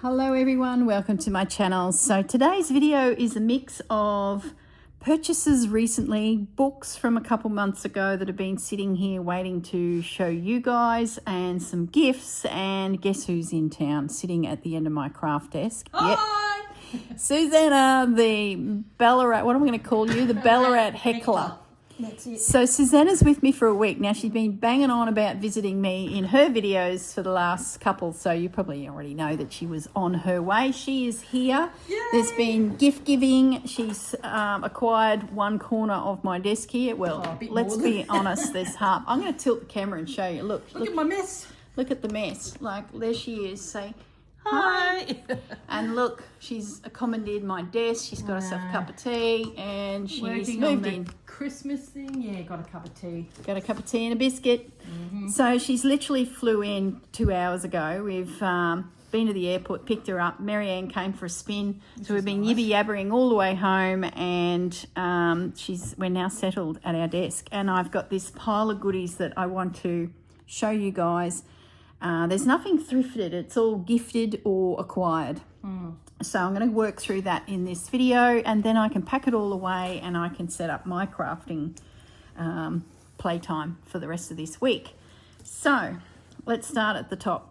Hello everyone, welcome to my channel. So today's video is a mix of purchases recently, books from a couple months ago that have been sitting here waiting to show you guys, and some gifts, and guess who's in town sitting at the end of my craft desk? Hi! Yep. Susanna, the Ballarat, what am I going to call you? The Ballarat heckler. That's it. So Susanna's with me for a week now. She's been banging on about visiting me in her videos for the last couple, so you probably already know that she was on her way. She is here. Yay! There's been gift giving. She's acquired one corner of my desk here. Well, let's be honest, there's half. I'm going to tilt the camera and show you. Look Look at my mess. Look at the mess. Like, there she is. Say Hi. and look, she's commandeered my desk. She's got herself a cup of tea, and she's Working moved on in. the Christmas thing. Yeah, got a cup of tea. Got a cup of tea and a biscuit. So she's literally flew in 2 hours ago. We've been to the airport, picked her up. Marianne came for a spin. So we've been yibby-yabbering all the way home, and we're now settled at our desk. And I've got this pile of goodies that I want to show you guys. There's nothing thrifted. It's all gifted or acquired. So I'm going to work through that in this video, and then I can pack it all away and I can set up my crafting playtime for the rest of this week. So let's start at the top.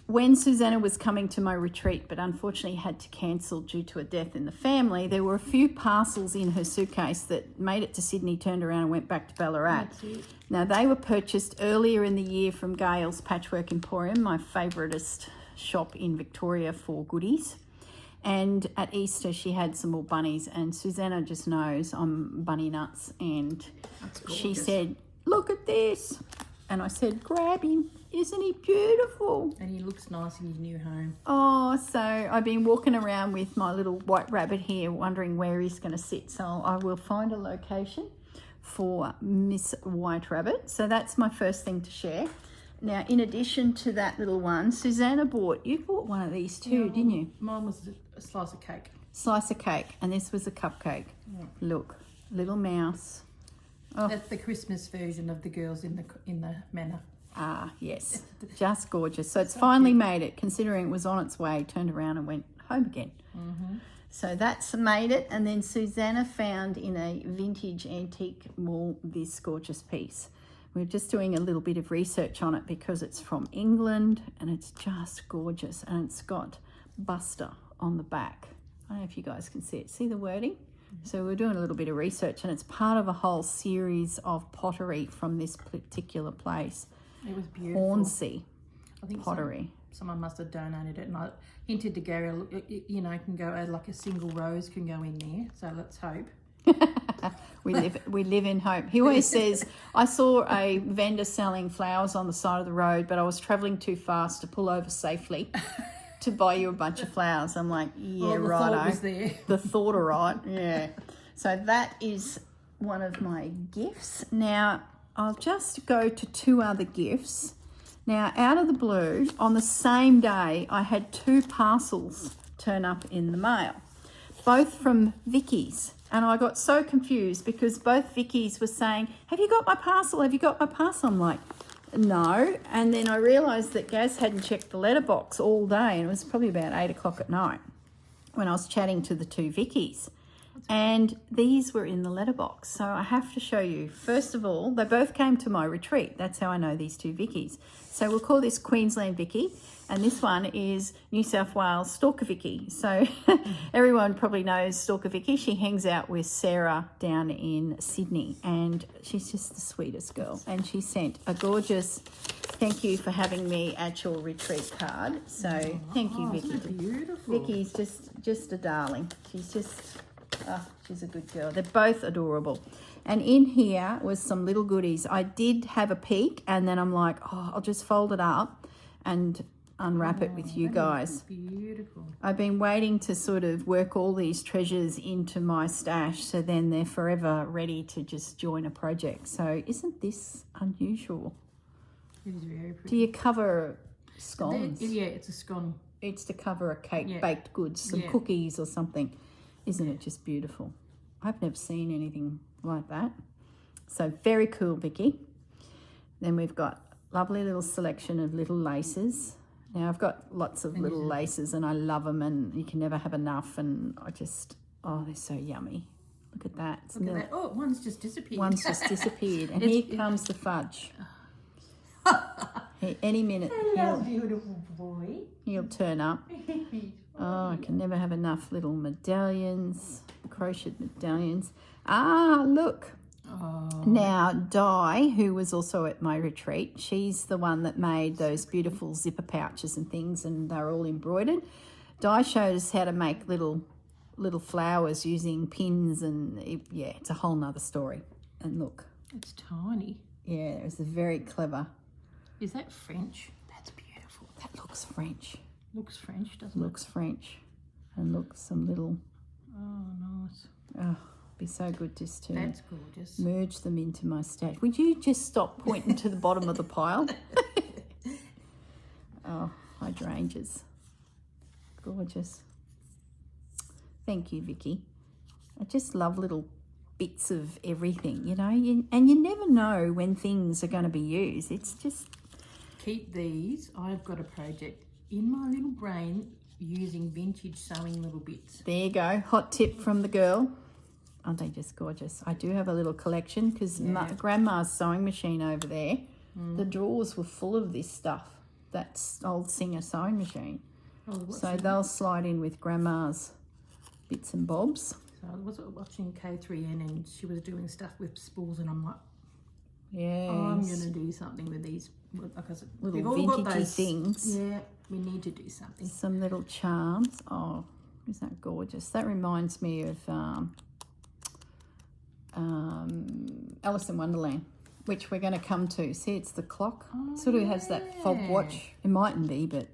When Susanna was coming to my retreat, but unfortunately had to cancel due to a death in the family, there were a few parcels in her suitcase that made it to Sydney, turned around and went back to Ballarat. Now, they were purchased earlier in the year from Gail's Patchwork Emporium, my favouriteest shop in Victoria for goodies. And at Easter, she had some more bunnies, and Susanna just knows I'm bunny nuts. And she said, "Look at this." And I said, "Grab him. Isn't he beautiful?" And he looks nice in his new home. Oh, so I've been walking around with my little white rabbit here, wondering where he's going to sit. So I will find a location for Miss White Rabbit. So that's my first thing to share. Now, in addition to that little one, Susanna you bought one of these too, didn't you? Mine was a slice of cake. Slice of cake, and this was a cupcake. Look, little mouse. Oh. That's the Christmas version of the girls in the manor. Ah, yes, just gorgeous. So it's finally made it, considering it was on its way, turned around and went home again. So that's made it. And then Susanna found in a vintage antique mall this gorgeous piece. We're just doing a little bit of research on it because it's from England and it's just gorgeous, and it's got Buster on the back. I don't know if you guys can see it. See the wording? So we're doing a little bit of research, and it's part of a whole series of pottery from this particular place. It was beautiful. Hornsey I think pottery. Someone must have donated it, and I hinted to Gary, look, you know, can go like a single rose can go in there. So let's hope. We live in hope. He always says, "I saw a vendor selling flowers on the side of the road, but I was traveling too fast to pull over safely to buy you a bunch of flowers." I'm like, yeah, the righto. thought was there. The thought, all right, yeah. So that is one of my gifts. Now, I'll just go to two other gifts. Now, out of the blue, on the same day, I had two parcels turn up in the mail, both from Vicki's. And I got so confused because both Vicki's were saying, "Have you got my parcel? Have you got my parcel?" I'm like, no. And then I realised that Gaz hadn't checked the letterbox all day, and it was probably about 8 o'clock at night when I was chatting to the two Vicki's. And these were in the letterbox. So I have to show you. First of all, they both came to my retreat. That's how I know these two Vicki's. So we'll call this Queensland Vicki, and this one is New South Wales Stalker Vicki. So everyone probably knows Stalker Vicki. She hangs out with Sarah down in Sydney, and she's just the sweetest girl. And she sent a gorgeous "Thank you for having me at your retreat" card. So thank you, Vicki. Isn't it beautiful? Vicki's just a darling. She's a good girl. They're both adorable. And in here was some little goodies. I did have a peek, and then I'm like, oh, I'll just fold it up and unwrap it with you guys. Beautiful. I've been waiting to sort of work all these treasures into my stash, so then they're forever ready to just join a project. So isn't this unusual? It is very pretty. Do you cover scones? Yeah, it's a scone. It's to cover a cake, baked goods, some cookies or something. Isn't it just beautiful? I've never seen anything like that. So very cool, Vicki. Then we've got lovely little selection of little laces. Now I've got lots of little laces and I love them, and you can never have enough, and I just, oh, they're so yummy. Look at that. Look at that. Oh, one's just disappeared. One's just disappeared. And here comes the fudge. Any minute Beautiful boy. he'll turn up. Oh, I can never have enough little medallions, crocheted medallions. Ah, look. Oh. Now, Di, who was also at my retreat, she's the one that made those beautiful zipper pouches and things, and they're all embroidered. Di showed us how to make little flowers using pins, and yeah, it's a whole nother story. And look. It's tiny. Yeah, it was very clever. Is that French? That's beautiful. That looks French. Looks French, doesn't Looks French. And look, some little... Oh, nice. Oh, be so good just to That's gorgeous. merge them into my stash. Would you just stop pointing to the bottom of the pile? Oh, hydrangeas. Gorgeous. Thank you, Vicki. I just love little bits of everything, you know, and you never know when things are going to be used. It's just... Keep these. I've got a project in my little brain using vintage sewing little bits. There you go. Hot tip from the girl. Aren't they just gorgeous? I do have a little collection because Grandma's sewing machine over there, the drawers were full of this stuff. That's old Singer sewing machine. Oh, So they'll slide in with Grandma's bits and bobs. So I was watching K3N and she was doing stuff with spools, and I'm like, Yeah. I'm going to do something with these. Because Little we've all got vintagey those things. Yeah, we need to do something. Some little charms. Oh, isn't that gorgeous? That reminds me of Alice in Wonderland, which we're going to come to. See, it's the clock. It sort of has that fob watch. It mightn't be, but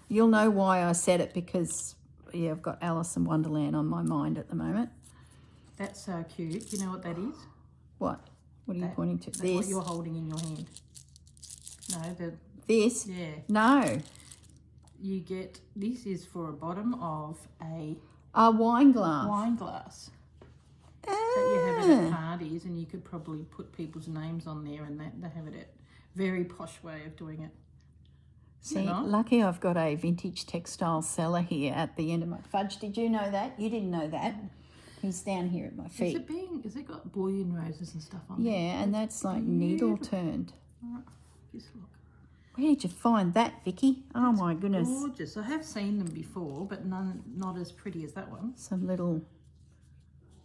you'll know why I said it, because, yeah, I've got Alice in Wonderland on my mind at the moment. That's so cute. You know what that is? What? What are you pointing to? That's This? what you're holding in your hand. No, This? yeah. No. You get, this is for a bottom of a Wine glass. wine glass that you have it at parties, and you could probably put people's names on there, and they have it at very posh way of doing it. See, You know? lucky I've got a vintage textile seller here at the end of my fudge. Did you know that? You didn't know that. He's down here at my feet. Has it got bullion roses and stuff on Yeah, there? and that's like needle turned. Alright, just look. Where did you find that, Vicki? Oh my goodness. Gorgeous. I have seen them before, but not as pretty as that one. Some little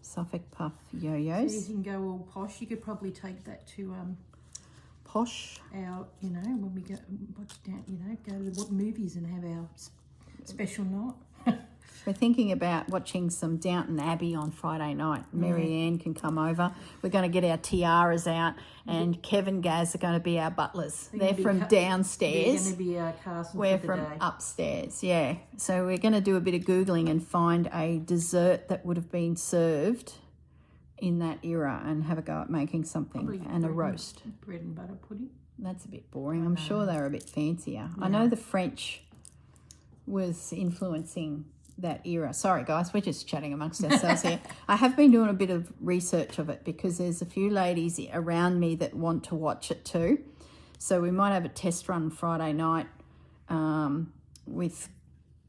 Suffolk puff So you yo-yos. can go all posh. You could probably take that to Posh. our, you know, when we go watch down, you know, go to the movies and have our special night. We're thinking about watching some Downton Abbey on Friday night. Mary Ann can come over. We're going to get our tiaras out, and Kev and Gaz are going to be our butlers. They're from They're downstairs. going to be our castle We're for the from day. upstairs, yeah. So we're going to do a bit of Googling and find a dessert that would have been served in that era and have a go at making something, Probably and a roast. Bread and butter pudding. That's a bit boring. I'm sure they were a bit fancier. I know the French was influencing that era. Sorry guys, we're just chatting amongst ourselves here. I have been doing a bit of research of it because there's a few ladies around me that want to watch it too. So we might have a test run Friday night with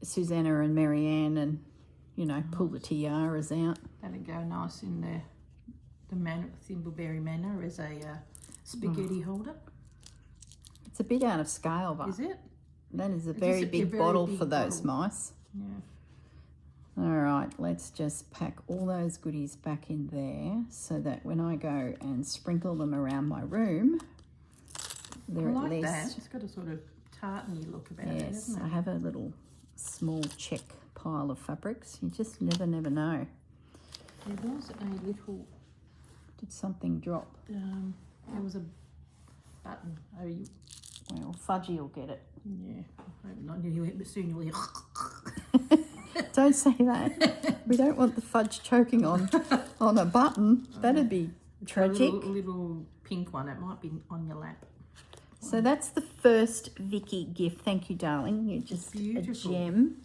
Susanna and Marianne, and, you know, pull the tiaras out. That'd go nice in the Thimbleberry Manor as a spaghetti holder. It's a bit out of scale, but Is it? that is a very big bottle for those mice. Yeah. All right, let's just pack all those goodies back in there so that when I go and sprinkle them around my room, they're I at like least... that. It's got a sort of tartany look about it, Yes, hasn't I it? have a little small check pile of fabrics. You just never know. There was a little, Did something drop? there was a button. Oh, you, Well, Fudgy will get it. yeah. I hope not. But soon you'll hear. Don't say that. We don't want the fudge choking on a button. That'd be tragic. A little pink one. It might be on your lap. So that's the first Vicki gift. Thank you, darling. You're just Beautiful. a gem.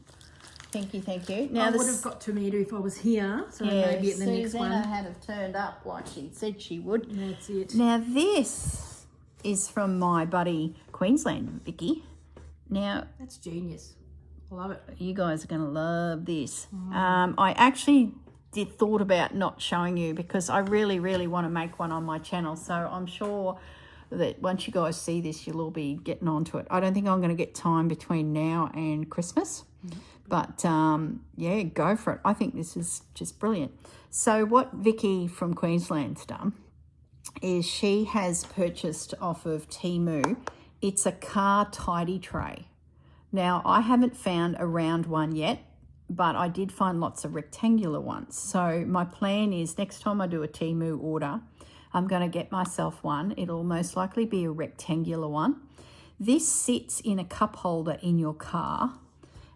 Thank you, thank you. Now I would have got to meet her if I was here. So yeah, maybe at the next Susanna one. had have turned up like she said she would. That's it. Now this is from my buddy Queensland Vicki. Now, That's genius. I love it. you guys are going to love this. I actually thought about not showing you because I really, really want to make one on my channel. So I'm sure that once you guys see this, you'll all be getting onto it. I don't think I'm going to get time between now and Christmas. But, yeah, go for it. I think this is just brilliant. So what Vicki from Queensland's done is she has purchased off of Temu, it's a car tidy tray. Now, I haven't found a round one yet, but I did find lots of rectangular ones. So my plan is next time I do a Temu order, I'm going to get myself one. It'll most likely be a rectangular one. This sits in a cup holder in your car,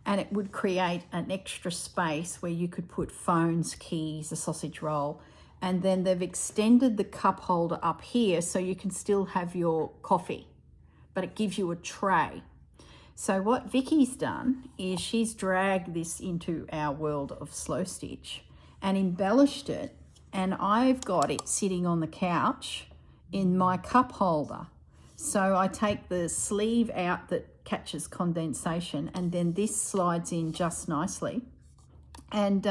and it would create an extra space where you could put phones, keys, a sausage roll, and then they've extended the cup holder up here so you can still have your coffee, but it gives you a tray. So what Vicki's done is she's dragged this into our world of slow stitch and embellished it, and I've got it sitting on the couch in my cup holder. So I take the sleeve out that catches condensation, and then this slides in just nicely and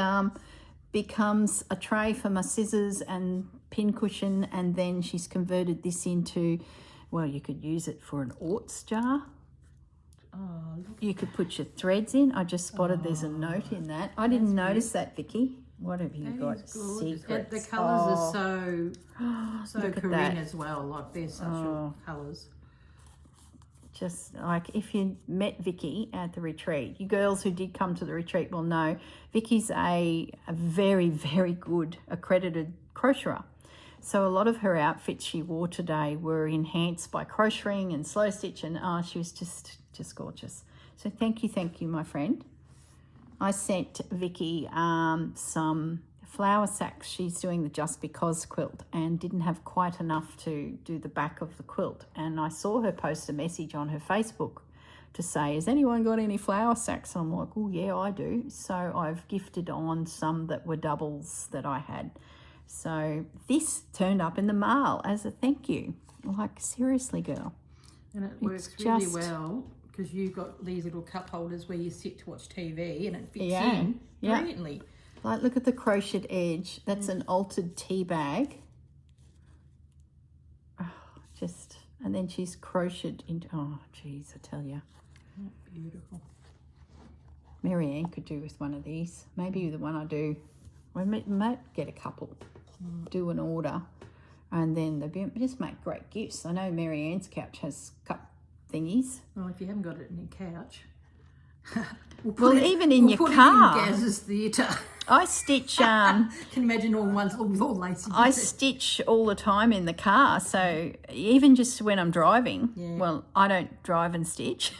becomes a tray for my scissors and pin cushion. And then she's converted this into, well, you could use it for an oats jar. Oh, look. You could put your threads in. I just spotted there's a note in that. I didn't notice that, Vicki. What have you got? Secrets. The colours are so Look at Corrine that. as well. Like they're such colours. Just like if you met Vicki at the retreat, you girls who did come to the retreat will know Vicki's a very, very good accredited crocheter. So a lot of her outfits she wore today were enhanced by crocheting and slow stitch, and she was just gorgeous. So thank you, my friend. I sent Vicki some flower sacks. She's doing the Just Because quilt and didn't have quite enough to do the back of the quilt. And I saw her post a message on her Facebook to say, has anyone got any flower sacks? And I'm like, oh yeah, I do. So I've gifted on some that were doubles that I had. So this turned up in the mail as a thank you. Like, seriously, girl. And it works really well because you've got these little cup holders where you sit to watch TV, and it fits in brilliantly. Like, look at the crocheted edge. That's an altered tea bag. Oh, and then she's crocheted into, oh, geez, I tell you. Beautiful. Marianne could do with one of these. Maybe the one I do. We might get a couple, do an order, and then they just make great gifts. I know Marianne's couch has cup thingies. Well, if you haven't got it in your couch, even in your car. It in Gaz's theatre. I stitch. Can you imagine all ones all lacy? I stitch all the time in the car, so even just when I'm driving. Yeah. Well, I don't drive and stitch.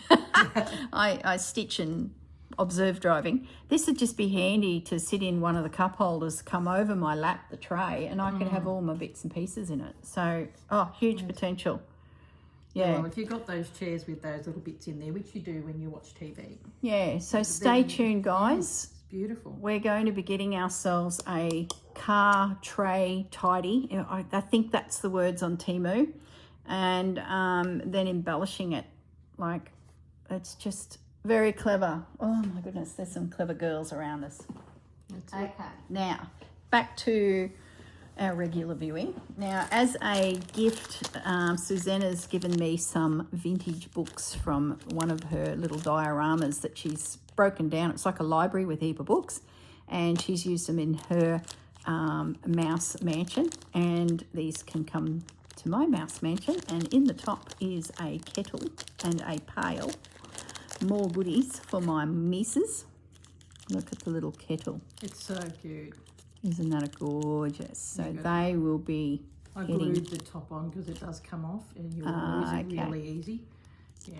I stitch and observe driving. This would just be handy to sit in one of the cup holders, come over my lap, the tray, and I could have all my bits and pieces in it. So, huge potential. Yeah. Well, if you've got those chairs with those little bits in there, which you do when you watch TV. Yeah, so stay tuned, guys. It's beautiful. We're going to be getting ourselves a car tray tidy. I think that's the words on Temu. And then embellishing it. Like, it's just very clever. Oh, my goodness, there's some clever girls around us. That's okay, now, back to our regular viewing. Now, as a gift, Susanna's given me some vintage books from one of her little dioramas that she's broken down. It's like a library with a heap of books, and she's used them in her mouse mansion, and these can come to my mouse mansion. And in the top is a kettle and a pail. More goodies for my missus. Look at the little kettle. It's so cute. Isn't that gorgeous? So they will be I glued the top on because it does come off and you'll lose it really easy. Yeah.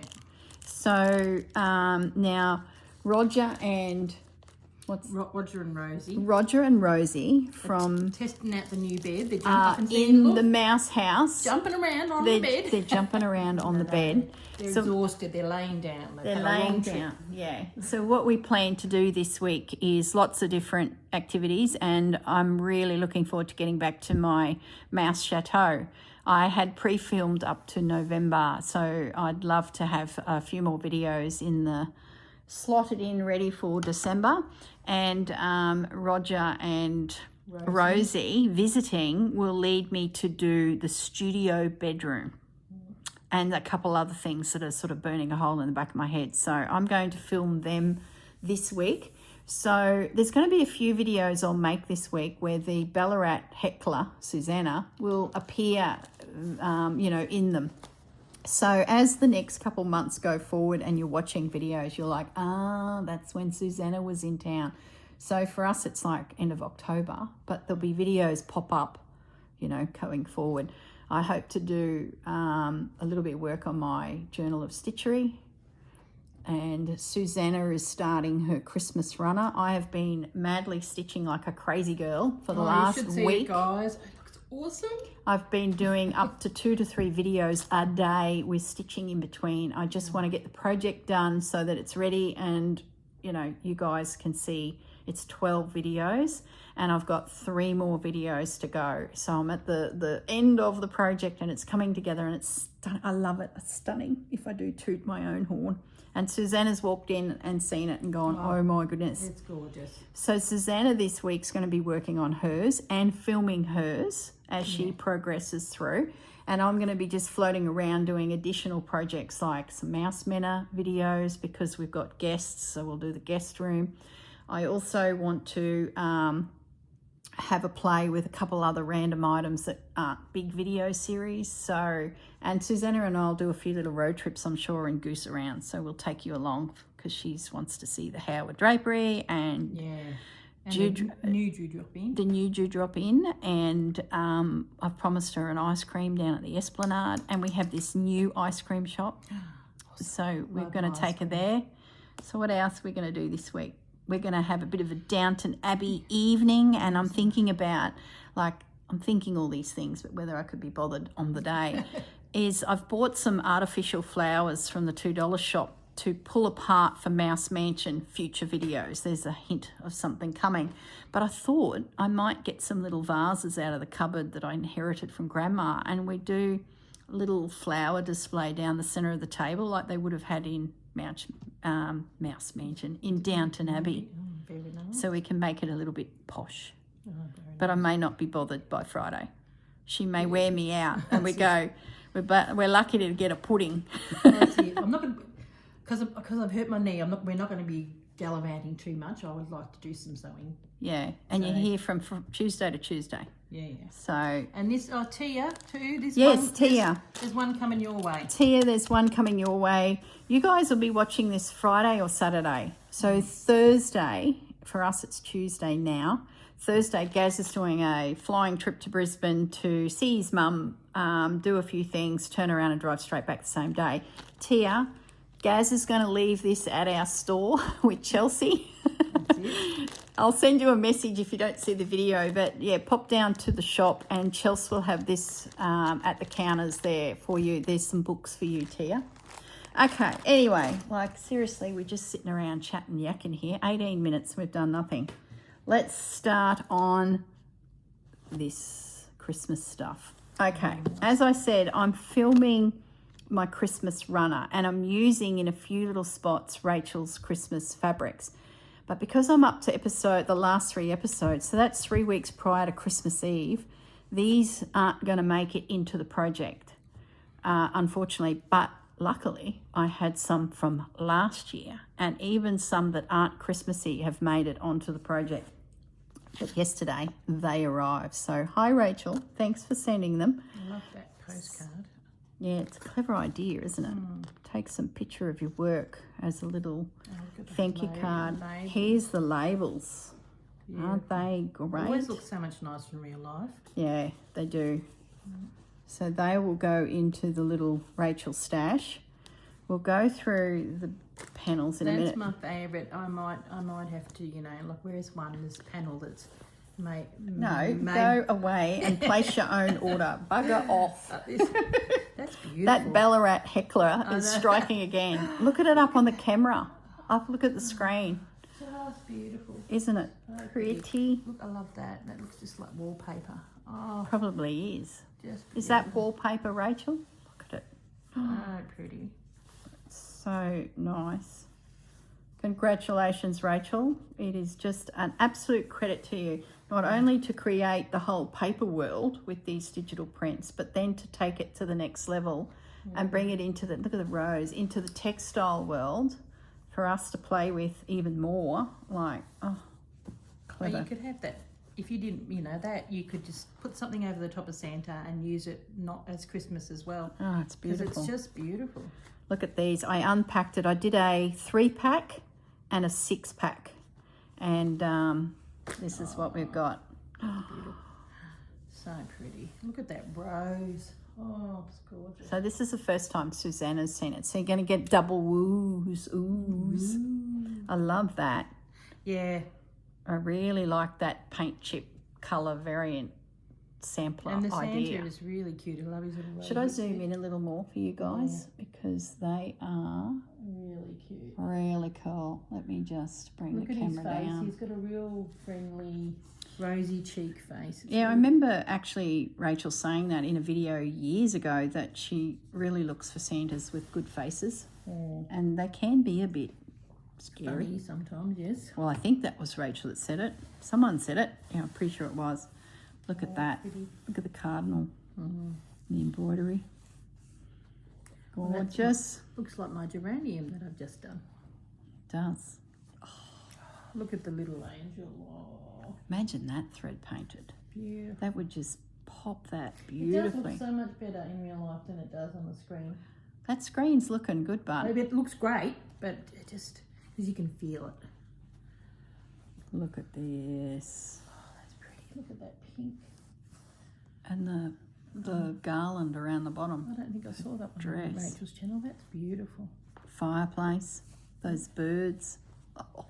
So now Roger and Roger and Rosie. Roger and Rosie from testing out the new bed. They're jumping in the mouse house. Jumping around on the bed. They're jumping around on the bed. They're exhausted. They're laying down. They're laying down. Yeah. So what we plan to do this week is lots of different activities, and I'm really looking forward to getting back to my mouse chateau. I had pre-filmed up to November, so I'd love to have a few more videos slotted in ready for December. And Roger and Rosie visiting will lead me to do the studio bedroom and a couple other things that are sort of burning a hole in the back of my head. So I'm going to film them this week. So there's going to be a few videos I'll make this week where the Ballarat heckler, Susanna, will appear, in them. So as the next couple months go forward and you're watching videos, you're like, that's when Susanna was in town. So for us, it's like end of October, but there'll be videos pop up, going forward. I hope to do a little bit of work on my Journal of Stitchery. And Susanna is starting her Christmas runner. I have been madly stitching like a crazy girl for the last you should see week. It, guys. It looks awesome. I've been doing up to 2 to 3 videos a day with stitching in between. I just want to get the project done so that it's ready and, you guys can see it's 12 videos and I've got 3 more videos to go. So I'm at the end of the project and it's coming together and it's I love it. It's stunning if I do toot my own horn. And Susanna's walked in and seen it and gone, oh my goodness. It's gorgeous. So Susanna this week's going to be working on hers and filming hers as she progresses through. And I'm going to be just floating around doing additional projects like some Mouse Mena videos because we've got guests, so we'll do the guest room. I also want to have a play with a couple other random items that aren't big video series. So, and Susanna and I'll do a few little road trips, I'm sure, and goose around. So we'll take you along because she wants to see the Howard drapery and the new dewdrop in. The new dewdrop in, and I've promised her an ice cream down at the Esplanade, and we have this new ice cream shop. So we're going to take her there. So what else are we going to do this week? We're going to have a bit of a Downton Abbey evening, and I'm thinking all these things, but whether I could be bothered on the day, is I've bought some artificial flowers from the $2 shop to pull apart for Mouse Mansion future videos. There's a hint of something coming. But I thought I might get some little vases out of the cupboard that I inherited from Grandma, and we do a little flower display down the centre of the table like they would have had in Mouse Mansion in Downton Abbey. Very nice. So we can make it a little bit posh. But I may not be bothered by Friday. She may wear me out and we go, we're lucky to get a pudding. That's it. I'm not going to, because I've hurt my knee, we're not going to be gallivanting too much. I would like to do some sewing. Yeah, and you're here from Tuesday to Tuesday. Yeah. So. And this, Tia too. Tia. There's one coming your way. Tia, there's one coming your way. You guys will be watching this Friday or Saturday. So Thursday, for us it's Tuesday now. Thursday, Gaz is doing a flying trip to Brisbane to see his mum, do a few things, turn around and drive straight back the same day. Tia, Gaz is going to leave this at our store with Chelsea. I'll send you a message if you don't see the video, but yeah, pop down to the shop and Chelsea will have this at the counters there for you. There's some books for you, Tia. Okay, anyway, seriously, we're just sitting around chatting, yakking here. 18 minutes, we've done nothing. Let's start on this Christmas stuff. Okay, as I said, I'm filming my Christmas runner and I'm using in a few little spots Rachel's Christmas fabrics. But because I'm up to the last 3 episodes, so that's 3 weeks prior to Christmas Eve, these aren't going to make it into the project, unfortunately. But luckily, I had some from last year, and even some that aren't Christmassy have made it onto the project. But yesterday, they arrived. So, hi, Rachel. Thanks for sending them. I love that postcard. Yeah, it's a clever idea, isn't it? Take some picture of your work as a little thank you card. Labels. Here's the labels. Yeah. Aren't they great? They always look so much nicer in real life. Yeah, they do. So they will go into the little Rachel stash. We'll go through the panels in a minute. That's my favourite. I might have to, where's one? This panel that's made. Go away and place your own order. Bugger off. That's beautiful. That Ballarat heckler is striking again. Look at it up on the camera. Look at the screen. Oh, that's beautiful. Isn't it pretty? Look, I love that. That looks just like wallpaper. Oh, probably is. Just Is that wallpaper, Rachel? Look at it. so pretty. So nice. Congratulations, Rachel. It is just an absolute credit to you, not only to create the whole paper world with these digital prints, but then to take it to the next level and bring it into the, look at the rows, into the textile world for us to play with even more. Like, oh, clever. Well, you could have that. If you didn't, you know, that you could just put something over the top of Santa and use it not as Christmas as well. Oh, it's beautiful. Because it's just beautiful. Look at these. I unpacked it. I did a 3-pack and a 6-pack. And this is what we've got. Beautiful. So pretty. Look at that rose. Oh, it's gorgeous. So this is the first time Susanna's seen it. So you're going to get double woos, oohs. I love that. Yeah. I really like that paint chip colour variant sampler And the idea. Santa is really cute. I love his little roses. Should I zoom in a little more for you guys? Because they are Really cute. really cool. Let me just bring Look the at his camera face. down. He's got a real friendly, rosy cheek face. It's Yeah, I really- remember actually Rachel saying that in a video years ago, that she really looks for Santas with good faces. Yeah. And they can be a bit scary. Funny sometimes, yes. Well, I think that was Rachel that said it. Someone said it. Yeah, I'm pretty sure it was. Look at that. Pretty. Look at the cardinal. The embroidery. Well, that's Gorgeous. Looks like my geranium that I've just done. It does. Look at the little angel. Oh, Imagine that thread painted. beautiful. That would just pop that It does beautifully. look so much better in real life than it does on the screen. That screen's looking good, bud. Maybe it looks great, but it just, because you can feel it. Look at this. Oh, that's pretty. Look at that pink. And the garland around the bottom. I don't think I saw that one on Dress. Rachel's channel. That's beautiful. Fireplace. Those birds. Oh.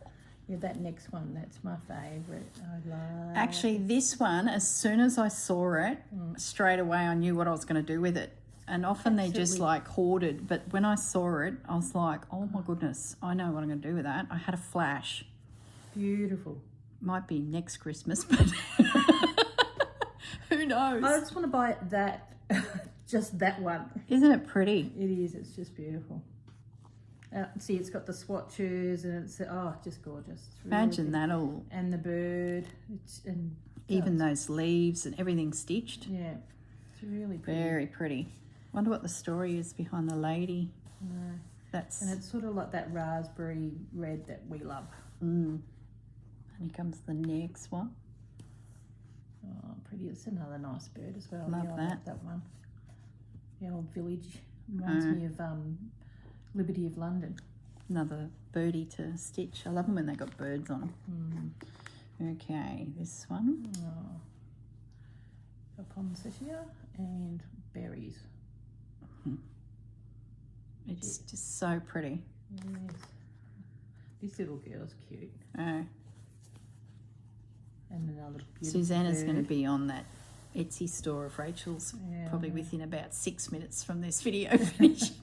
Yeah, that next one, that's my favourite. I love. Actually, this one, as soon as I saw it, straight away I knew what I was going to do with it. And often they're just Absolutely. like hoarded. But when I saw it, I was like, oh my goodness, I know what I'm going to do with that. I had a flash. Beautiful. Might be next Christmas, but who knows? I just want to buy that, just that one. Isn't it pretty? It is, it's just beautiful. See, it's got the swatches and it's, oh, just gorgeous. It's really Imagine good. that all. And the bird, and Even those leaves and everything stitched. yeah, it's really pretty. Very pretty. Wonder what the story is behind the lady. No. That's And it's sort of like that raspberry red that we love. and here comes the next one. Oh, pretty. It's another nice bird as well. Love Yeah, I that. love that one. The old village reminds me of Liberty of London. Another birdie to stitch. I love them when they got birds on them. Okay, this one. Oh. Poinsettia and berries. It's just so pretty. Yes. This little girl's cute. Oh, And another beautiful Susanna's going to bird. be on that Etsy store of Rachel's Yeah, probably I know. within about 6 minutes from this video finishing.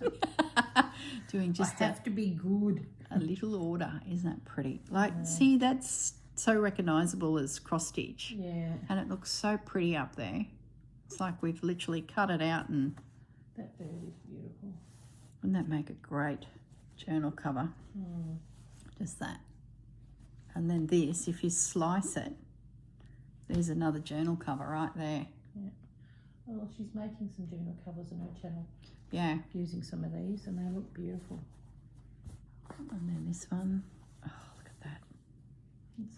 Doing just I have to be good. a little order. Isn't that pretty? Like, see, that's so recognisable as cross stitch. Yeah, And it looks so pretty up there. It's like we've literally cut it out, and that bird is beautiful. wouldn't that make a great journal cover? Just that. And then this, if you slice it, there's another journal cover right there. Oh, she's making some journal covers on her channel Yeah. using some of these, and they look beautiful. And then this one. Oh, look at that.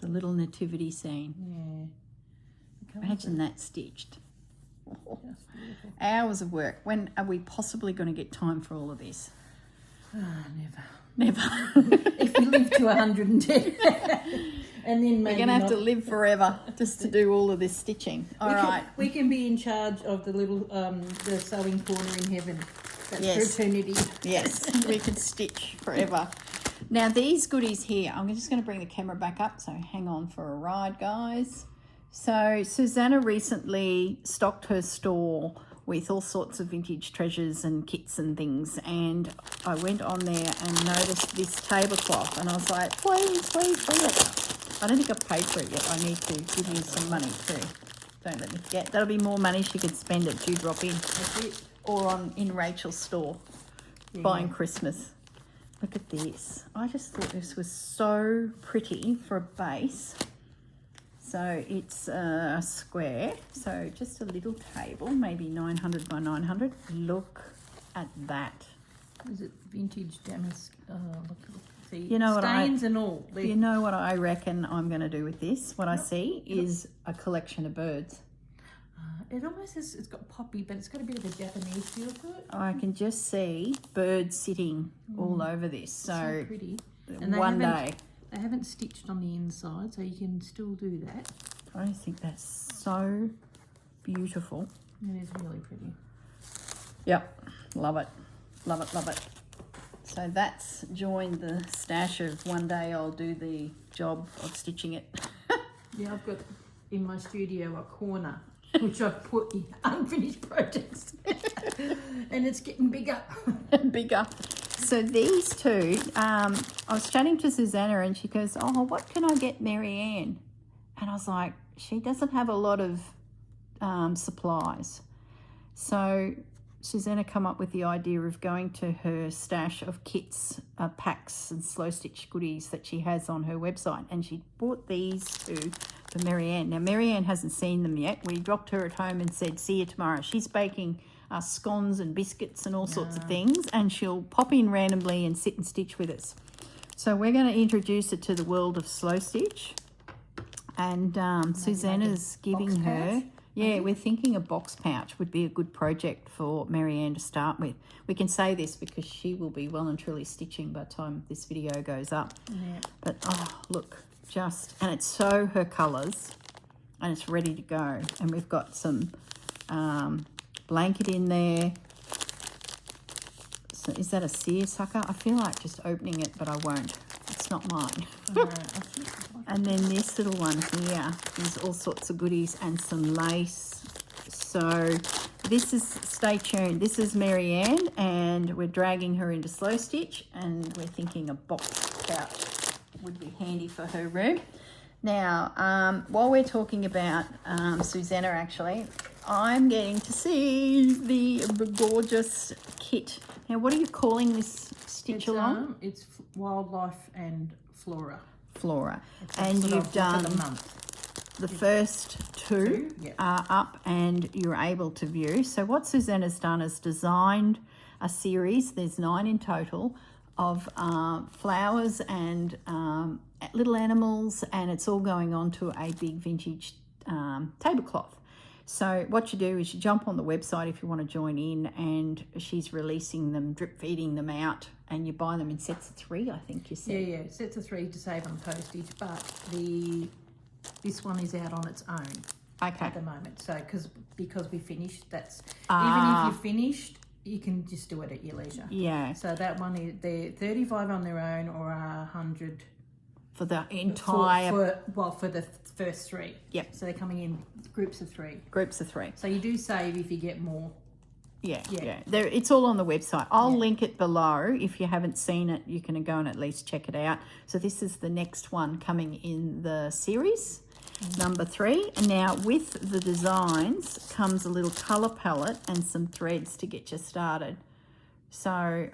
The little nativity scene. Yeah. The colours Imagine that stitched. are just beautiful. Hours of work. When are we possibly going to get time for all of this? Ah, never. Never. If you live to 110, and then maybe We're going to have to not. live forever just to do all of this stitching. All right. We can be in charge of the little the sewing corner in heaven. That's Yes. for eternity. Yes, we could stitch forever. Now these goodies here, I'm just going to bring the camera back up, so hang on for a ride, guys. So Susanna recently stocked her store with all sorts of vintage treasures and kits and things, and I went on there and noticed this tablecloth, and I was like, please, please, please. I don't think I've paid for it yet. I need to give you some money too. Don't let me forget. That'll be more money she could spend at Dewdrop Inn That's it. or in Rachel's store buying Christmas. Look at this. I just thought this was so pretty for a base. So it's a square, so just a little table, maybe 900 by 900. Look at that. Is it vintage damask? Look, see, You know what stains and all. You know what I reckon I'm going to do with this? What I see is a collection of birds. It almost is, it's got poppy, but it's got a bit of a Japanese feel to it. I can just see birds sitting all over this. So pretty. And one day. They haven't stitched on the inside, so you can still do that. I just think that's so beautiful. It is really pretty. Yep, love it. Love it, love it. So that's joined the stash of one day I'll do the job of stitching it. Yeah, I've got in my studio a corner which I've put in unfinished projects. And it's getting bigger. Bigger. So these two, I was chatting to Susanna and she goes, oh, what can I get Marianne? And I was like, she doesn't have a lot of supplies. So Susanna come up with the idea of going to her stash of kits, packs and slow stitch goodies that she has on her website, and she bought these two for Marianne. Now Marianne hasn't seen them yet. We dropped her at home and said, see you tomorrow. She's baking scones and biscuits and all sorts of things, and she'll pop in randomly and sit and stitch with us. So we're going to introduce her to the world of slow stitch, and Susanna's giving her... Yeah, we're thinking a box pouch would be a good project for Marianne to start with. We can say this because she will be well and truly stitching by the time this video goes up. Yeah. But, oh, look, and it's so her colours, and it's ready to go. And we've got some blanket in there. So is that a seersucker? I feel like just opening it, but I won't. It's not mine. And then this little one here is all sorts of goodies and some lace. So this is, stay tuned, this is Marianne, and we're dragging her into slow stitch, and we're thinking a box pouch would be handy for her room. Now, while we're talking about Susanna, actually, I'm getting to see the gorgeous kit. Now, what are you calling this stitch along? It's wildlife and flora. And you've done the first two yep. are up and you're able to view. So what Susanna's done is designed a series, there's 9 in total, of flowers and little animals, and it's all going on to a big vintage tablecloth. So what you do is you jump on the website if you want to join in, and she's releasing them, drip feeding them out, and you buy them in sets of 3, I think you said. Yeah, sets of 3 to save on postage, but this one is out on its own at the moment. So because we finished, that's even if you're finished, you can just do it at your leisure. Yeah. So that one is they're 35 on their own, or 100 for the entire for the first 3. Yep. So they're coming in groups of 3. So you do save if you get more. Yeah. It's all on the website. I'll link it below. If you haven't seen it, you can go and at least check it out. So this is the next one coming in the series, number 3. And now with the designs comes a little colour palette and some threads to get you started. So,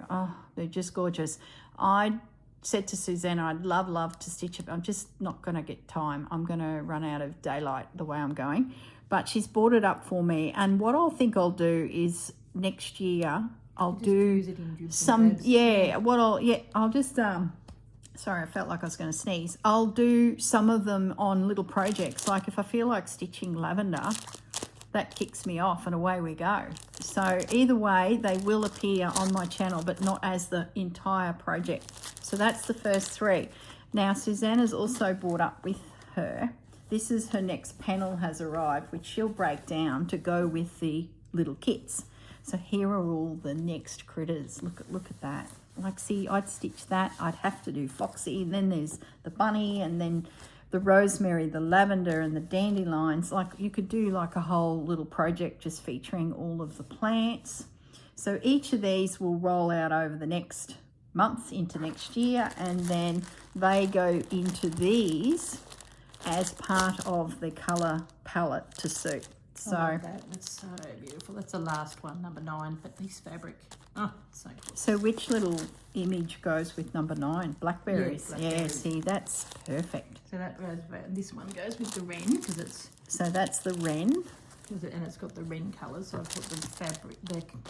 they're just gorgeous. I said to Susanna, I'd love to stitch it. I'm just not going to get time. I'm going to run out of daylight the way I'm going. But she's bought it up for me. And what I'll do is next year, I'll do some, I'll just, sorry, I felt like I was going to sneeze. I'll do some of them on little projects. Like if I feel like stitching lavender, that kicks me off and away we go. So either way, they will appear on my channel, but not as the entire project. So that's the first 3. Now, Susanna's also brought up with her. This is her next panel has arrived, which she'll break down to go with the little kits. So here are all the next critters. Look at that. Like, see, I'd stitch that. I'd have to do Foxy. And then there's the bunny, and then the rosemary, the lavender, and the dandelions. Like, you could do like a whole little project just featuring all of the plants. So each of these will roll out over the next month into next year, and then they go into these as part of the colour palette to suit. So I love that. That's so beautiful. That's the last one, number 9, but this fabric. Oh, so cool. So which little image goes with number 9? Blackberries. Yeah, blackberries. See, that's perfect. So that goes. This one goes with the wren because it's. So that's the wren. And it's got the wren colours, so I've put the fabric,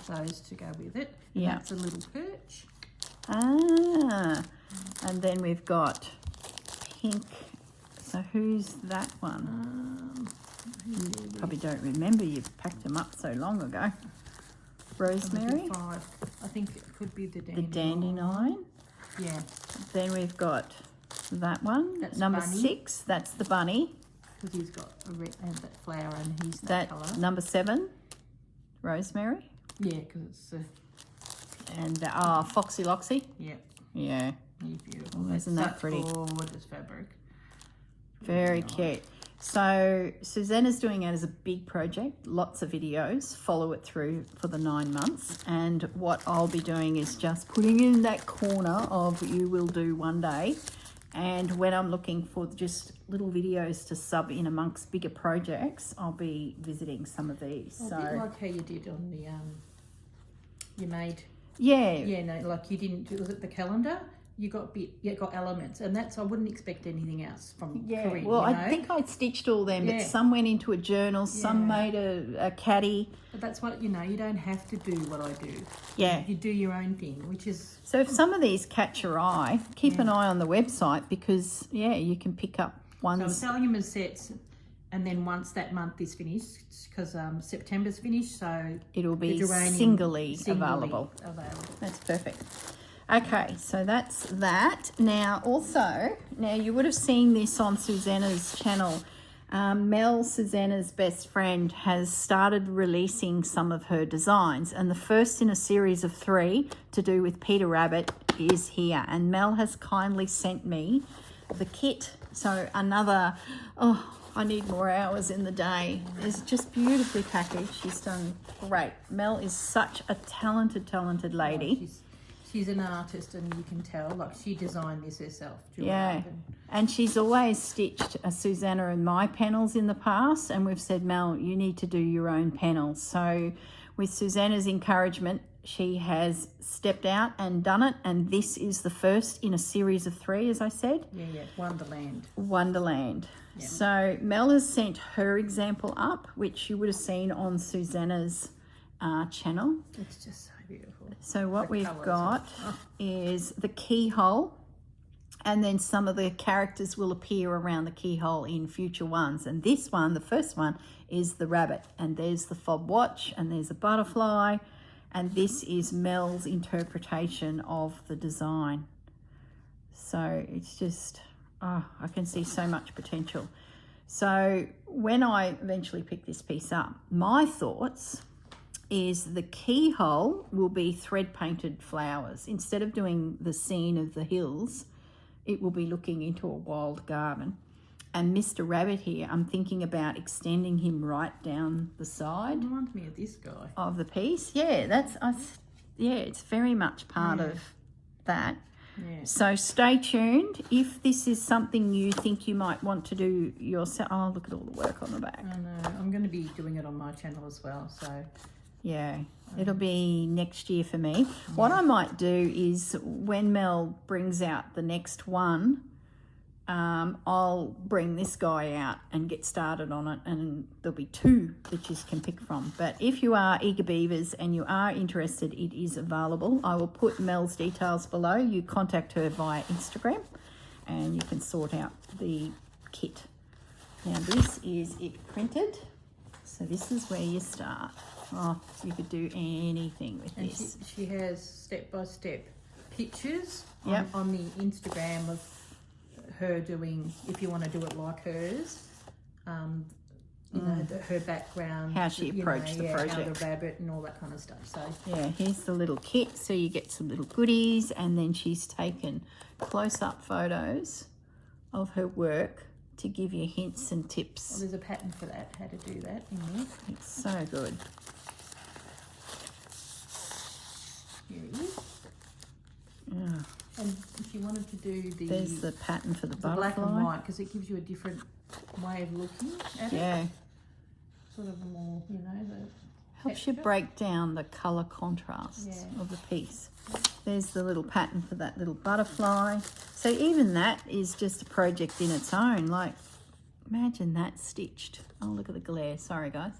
those to go with it. And Yeah. that's a little perch. Ah, and then we've got pink. So who's that one? Probably don't remember. You've packed them up so long ago. Rosemary. 5. I think it could be the The dandelion. dandelion. Yeah. Then we've got that one. That's number bunny. 6. That's the bunny. Because he's got a red and that flower and he's that That colour. number 7. Rosemary. Yeah, because it's And Foxy Loxy. yeah, Yeah. he's beautiful. Oh, isn't that Such pretty? gorgeous fabric. Very cute. So Susanna's doing it as a big project, lots of videos, follow it through for the 9 months. And what I'll be doing is just putting in that corner of you will do one day. And when I'm looking for just little videos to sub in amongst bigger projects, I'll be visiting some of these. A bit like how you did on the you made yeah, no, like you didn't, was it the calendar? You got elements, and that's, I wouldn't expect anything else from Corrine, well, you know? I think I stitched all them, but Yeah. some went into a journal, some Yeah. made a caddy. But that's what, you know, you don't have to do what I do. Yeah. You do your own thing, which is... So if some of these catch your eye, keep an eye on the website because, you can pick up So I'm ones. selling them as sets, and then once that month is finished, because September's finished, so... It'll be the geranium singly available. That's perfect. Okay, so that's that. Now, you would have seen this on Susanna's channel. Mel, Susanna's best friend, has started releasing some of her designs, and the first in a series of 3 to do with Peter Rabbit is here. And Mel has kindly sent me the kit. So another, I need more hours in the day. It's just beautifully packaged. She's done great. Mel is such a talented lady. She's an artist, and you can tell, like, she designed this herself. Yeah, and she's always stitched Susanna and my panels in the past, and we've said, Mel, you need to do your own panels. So with Susanna's encouragement, she has stepped out and done it, and this is the first in a series of 3, as I said. Yeah, Wonderland. Yeah. So Mel has sent her example up, which you would have seen on Susanna's channel. It's just so beautiful. So what we've got is the keyhole, and then some of the characters will appear around the keyhole in future ones. And this one, the first one, is the rabbit, and there's the fob watch, and there's a butterfly, and this is Mel's interpretation of the design. So it's just, I can see so much potential. So when I eventually pick this piece up, my thoughts is the keyhole will be thread painted flowers. Instead of doing the scene of the hills, it will be looking into a wild garden. And Mr. Rabbit here, I'm thinking about extending him right down the side. Reminds me of this guy. Of the piece. Yeah, it's very much part of that. Yeah. So stay tuned. If this is something you think you might want to do yourself, look at all the work on the back. I know. I'm going to be doing it on my channel as well, so... Yeah, it'll be next year for me. What I might do is when Mel brings out the next one, I'll bring this guy out and get started on it, and there'll be 2 that you can pick from. But if you are eager beavers and you are interested, it is available. I will put Mel's details below. You contact her via Instagram and you can sort out the kit. Now this is it printed. So this is where you start. You could do anything with And this. she has step-by-step pictures Yep. on the Instagram of her doing, if you want to do it like hers, you know, her background. How she approached the How project. the rabbit and all that kind of stuff. So Yeah, here's the little kit. So you get some little goodies, and then she's taken close-up photos of her work to give you hints and tips. there's a pattern for that, how to do that in there. It's so good. Here it is. Yeah. And if you wanted to do There's the pattern for the black and butterfly. white, because it gives you a different way of looking at Yeah. it. Sort of more, you know, the Helps you texture. break down the colour contrast Yeah. of the piece. There's the little pattern for that little butterfly. So even that is just a project in its own. Like, imagine that stitched. Oh, look at the glare. Sorry, guys.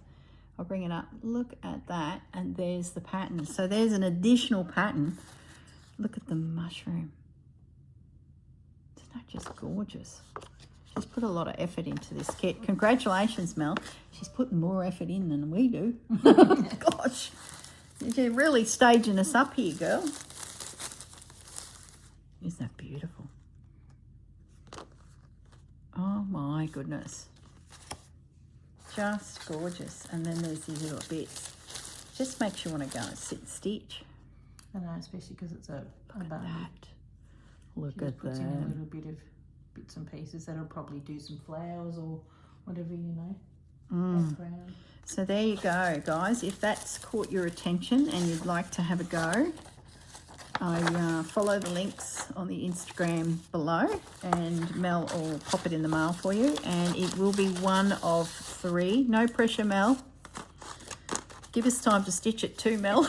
I'll bring it up. Look at that. And there's the pattern. So there's an additional pattern. Look at the mushroom. Isn't that just gorgeous? She's put a lot of effort into this kit. Congratulations, Mel. She's putting more effort in than we do. Gosh. You're really staging us up here, girl. Isn't that beautiful? Oh my goodness. Just gorgeous. And then there's these little bits. Just makes you want to go and sit and stitch. I know, especially because it's a bun. That. Look She at just puts in a that. little bit of bits and pieces that'll probably do some flowers or whatever, you know, background. So there you go, guys. If that's caught your attention and you'd like to have a go, I follow the links on the Instagram below, and Mel will pop it in the mail for you, and it will be one of 3. No pressure, Mel. Give us time to stitch it too, Mel.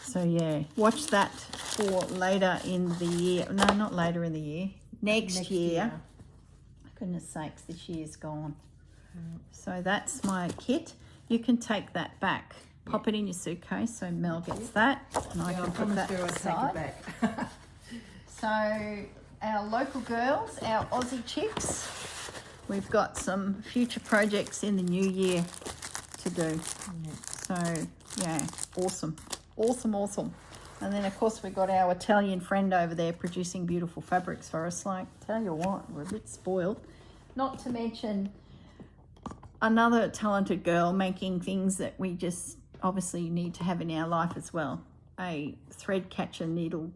So yeah, watch that for later in the year. No, not later in the year. Next year. For goodness sakes, this year's gone. So that's my kit. You can take that back. Pop it in your suitcase so Mel gets that, and I can put that aside. Take it back. So our local girls, our Aussie chicks, we've got some future projects in the new year to do. So yeah, awesome. Awesome. And then of course we've got our Italian friend over there producing beautiful fabrics for us. Like, tell you what, we're a bit spoiled. Not to mention another talented girl making things that we just obviously need to have in our life as well. A thread catcher needle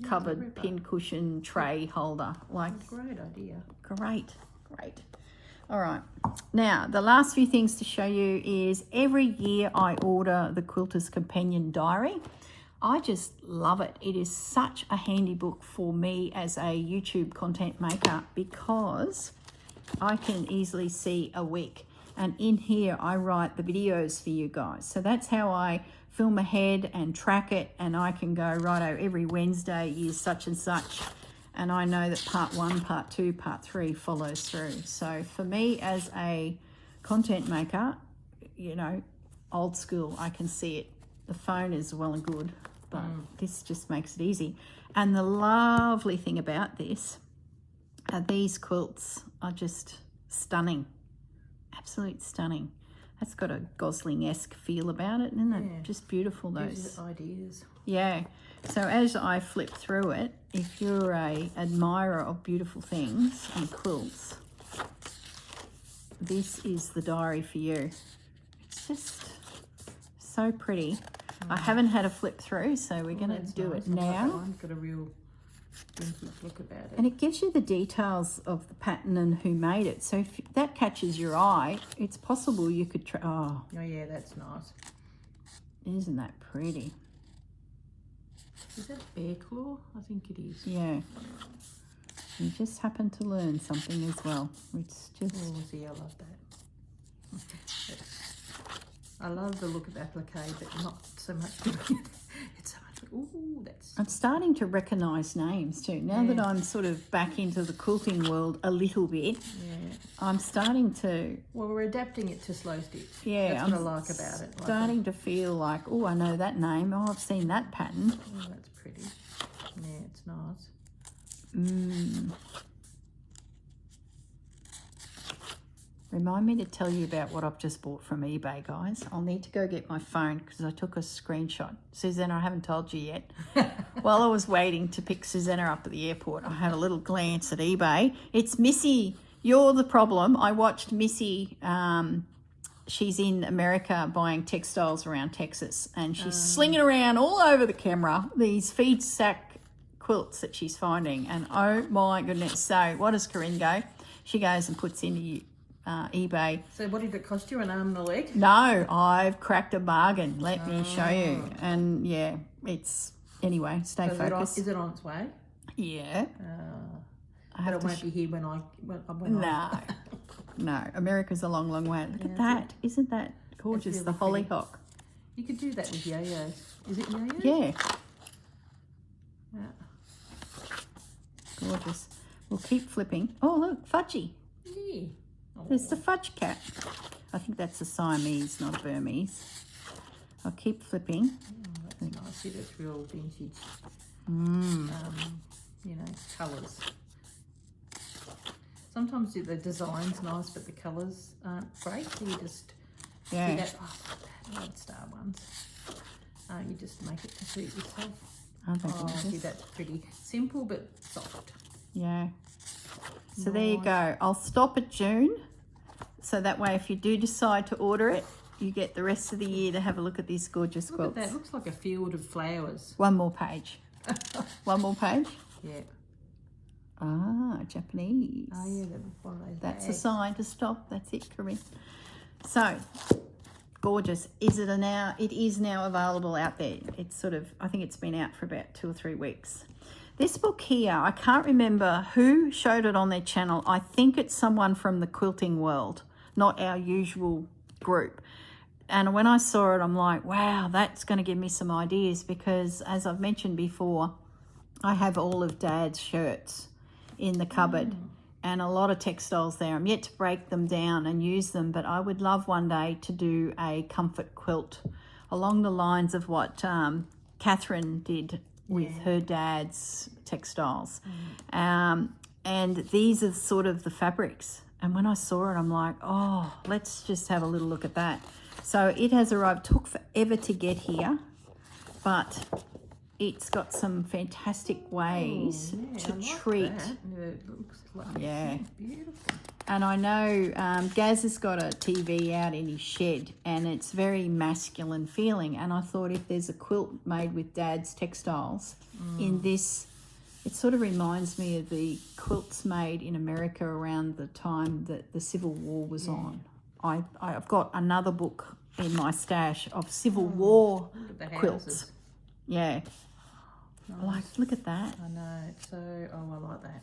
covered pin cushion tray holder. Like, Great idea. Great. All right. Now, the last few things to show you is every year I order the Quilter's Companion Diary. I just love it. It is such a handy book for me as a YouTube content maker because I can easily see a week. And in here, I write the videos for you guys. So that's how I film ahead and track it. And I can go, righto, every Wednesday is such and such. And I know that part 1, part 2, part 3 follows through. So for me as a content maker, you know, old school, I can see it. The phone is well and good, but this just makes it easy. And the lovely thing about this are these quilts are just stunning. Absolute stunning. That's got a Gosling-esque feel about it, isn't it? Yeah. Just beautiful, Gives those. you ideas. Yeah. So as I flip through it, if you're a admirer of beautiful things and quilts, this is the diary for you. It's just so pretty. I haven't had a flip through, so we're going to do it now. Got a real vintage look about it. And it gives you the details of the pattern and who made it. So if that catches your eye, it's possible you could try. Oh, yeah, that's nice. isn't that pretty? Is that bear claw? I think it is. Yeah. You just happen to learn something as well. It's just... Oh, see, I love that. I love the look of applique, but not so much. It's so much. Ooh, that's... I'm starting to recognise names too. Now that I'm sort of back into the quilting world a little bit, I'm starting to... Well, we're adapting it to slow stitch. Yeah, that's what I like about it. Starting to feel like, oh, I know that name. Oh, I've seen that pattern. Oh, that's pretty. Yeah, it's nice. Remind me to tell you about what I've just bought from eBay, guys. I'll need to go get my phone because I took a screenshot. Susanna, I haven't told you yet. While I was waiting to pick Susanna up at the airport, I had a little glance at eBay. It's Missy. You're the problem. I watched Missy. She's in America buying textiles around Texas, and she's slinging around all over the camera these feed sack quilts that she's finding. And oh my goodness. So what does Corrine go? She goes and puts into eBay. So what did it cost you, an arm and a leg? No, I've cracked a bargain. Let me show you. And yeah, it's... Anyway, stay focused. Is it on its way? Yeah. But it won't be here when I. No. America's a long, long way. Look at that! Isn't that gorgeous? Really the hollyhock. You could do that with yo-yos. Is it yo-yos? Yeah. Yeah. Gorgeous. We'll keep flipping. Oh, look, fudgy. Yeah. Oh. There's the fudge cat. I think that's a Siamese, not a Burmese. I'll keep flipping. Oh, that's nice. See, that's real vintage. You know, colours. Sometimes the design's nice, but the colours aren't great. So you just see that. Oh, that Red Star ones. You just make it to suit yourself. See, that's pretty simple but soft. Yeah. So there you go. I'll stop at June. So that way, if you do decide to order it, you get the rest of the year to have a look at these gorgeous quilts. Look at that. Looks like a field of flowers. One more page. One more page? Yeah. Ah, Japanese. Oh, yeah. One of those That's a bags. sign to stop. That's it, Corrine. So, gorgeous. It is now available out there. It's sort of, I think it's been out for about 2 or 3 weeks. This book here, I can't remember who showed it on their channel. I think it's someone from the quilting world, not our usual group. And when I saw it, I'm like, wow, that's going to give me some ideas, because as I've mentioned before, I have all of Dad's shirts in the cupboard and a lot of textiles there. I'm yet to break them down and use them, but I would love one day to do a comfort quilt along the lines of what Catherine did with her dad's textiles. And these are sort of the fabrics. And when I saw it, I'm like, oh, let's just have a little look at that. So it has arrived. Took forever to get here, but it's got some fantastic ways to treat. That. It looks like beautiful. And I know Gaz has got a TV out in his shed, and it's very masculine feeling. And I thought, if there's a quilt made with Dad's textiles in this, it sort of reminds me of the quilts made in America around the time that the Civil War was on. I've got another book in my stash of Civil War quilts. Houses. Yeah. Nice. Like, look at that. I know. It's so, I like that.